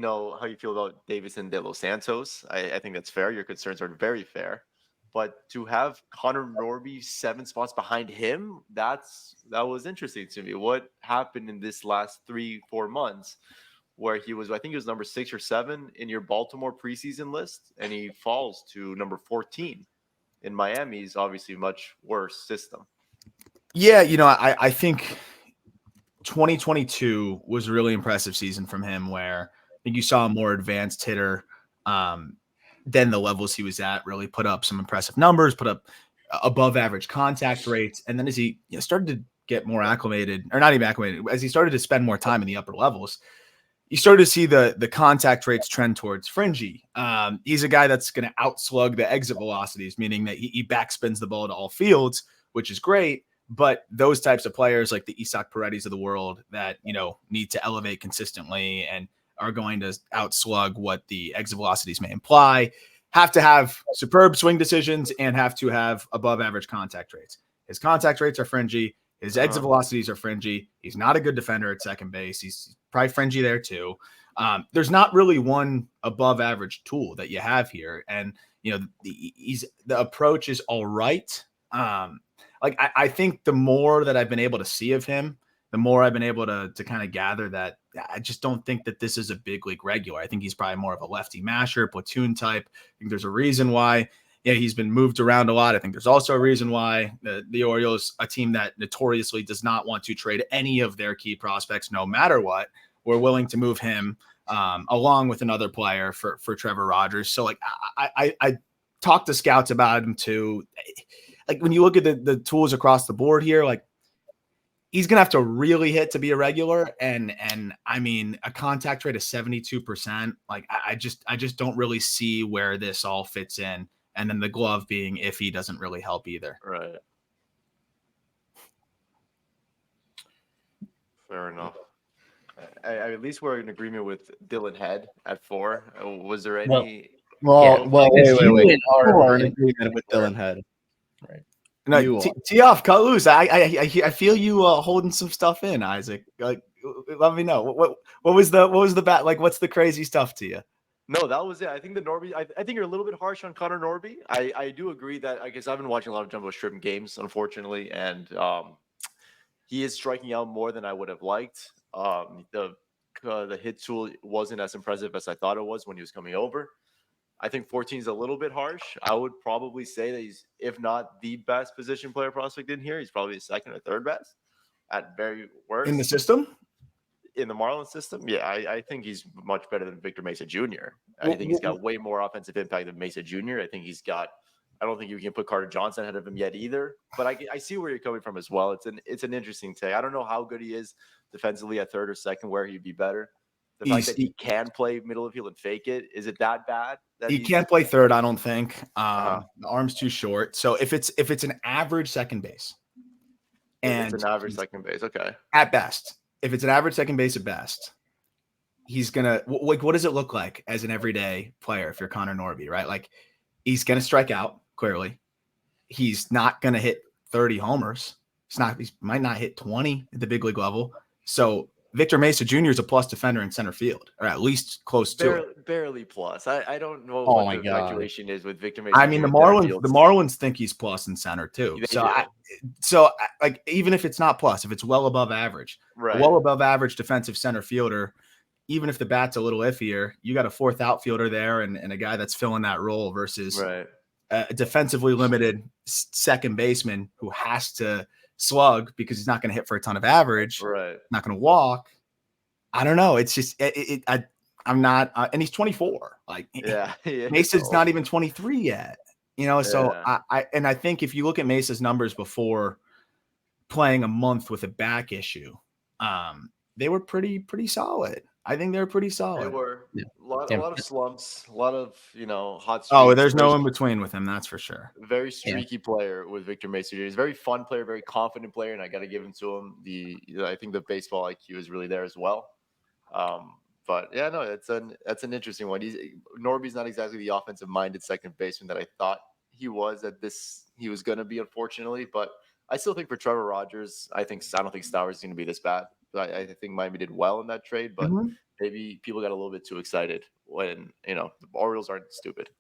know how you feel about Davison de Los Santos. I think that's fair. Your concerns are very fair. But to have Connor Norby 7 spots behind him, that was interesting to me. What happened in this last 3-4 months where he was, I think he was number 6 or 7 in your Baltimore preseason list, and he falls to number 14 in Miami's obviously much worse system. Yeah, I think 2022 was a really impressive season from him where I think you saw a more advanced hitter than the levels he was at, really put up some impressive numbers, put up above average contact rates. And then as he started to get more acclimated, or not even acclimated, as he started to spend more time in the upper levels, you started to see the contact rates trend towards fringy. He's a guy that's going to outslug the exit velocities, meaning that he backspins the ball to all fields, which is great. But those types of players like the Isak Paredes of the world that, need to elevate consistently and are going to outslug what the exit velocities may imply, have to have superb swing decisions and have to have above average contact rates. His contact rates are fringy. His exit velocities are fringy. He's not a good defender at second base. He's probably fringy there too. There's not really one above average tool that you have here. And, the approach is all right. I think the more that I've been able to see of him, the more I've been able to kind of gather that I just don't think that this is a big league regular. I think he's probably more of a lefty masher, platoon type. I think there's a reason why he's been moved around a lot. I think there's also a reason why the Orioles, a team that notoriously does not want to trade any of their key prospects, no matter what, were willing to move him along with another player for Trevor Rogers. So I talked to scouts about him too. Like when you look at the tools across the board here, like he's going to have to really hit to be a regular. And I mean, a contact rate of 72%, like I just don't really see where this all fits in. And then the glove being iffy doesn't really help either. Right. Fair enough. At least we're in agreement with Dylan Head at 4. Was there any? Wait. You are in agreement with Dylan Head. Right. No, tee off, cut loose. I feel you holding some stuff in, Isaac. Like, let me know what was the bat like? What's the crazy stuff to you? No, that was it. I think the Norby. I think you're a little bit harsh on Connor Norby. I do agree that I guess I've been watching a lot of Jumbo Shrimp games, unfortunately, and he is striking out more than I would have liked. The hit tool wasn't as impressive as I thought it was when he was coming over. I think 14 is a little bit harsh. I would probably say that he's, if not the best position player prospect in here, he's probably the second or third best at very worst. In the system? In the Marlins system? Yeah, I think he's much better than Victor Mesa Jr. I think he's got way more offensive impact than Mesa Jr. I don't think you can put Carter Johnson ahead of him yet either. But I see where you're coming from as well. It's an interesting take. I don't know how good he is defensively at third or second, where he'd be better. The fact that he can play middle of the field and fake it, is it that bad? He can't play third, I don't think. The arm's too short. So if it's an average second base, and it's an average second base, okay. At best, if it's an average second base at best, he's gonna like. What does it look like as an everyday player if you're Connor Norby, right? Like he's gonna strike out clearly. He's not gonna hit 30 homers. He might not hit 20 at the big league level. So Victor Mesa Jr. is a plus defender in center field, or at least close to it. Barely plus. I don't know what the speculation is with Victor Mesa. I mean, the Marlins think he's plus in center too. So like even if it's not plus, if it's well above average, right. Well above average defensive center fielder, even if the bat's a little iffier, you got a fourth outfielder there and a guy that's filling that role versus a defensively limited second baseman who has to slug because he's not going to hit for a ton of average, not going to walk. I don't know. It's just I'm not, and he's 24. Like, Mesa's not even 23 yet. So I think if you look at Mesa's numbers before playing a month with a back issue, they were pretty solid. I think they're pretty solid. They were a lot of slumps, a lot of hot streaks. Oh, there's no in between with him, that's for sure. Very streaky player with Victor Mesa Jr. He's a very fun player, very confident player, and I got to give him to him. I think the baseball IQ is really there as well. But yeah, no, that's an interesting one. Norby's not exactly the offensive-minded second baseman that I thought he was he was going to be, unfortunately. But I still think for Trevor Rogers, I don't think Stowers is going to be this bad. I think Miami did well in that trade, but Mhm. maybe people got a little bit too excited when the Orioles aren't stupid.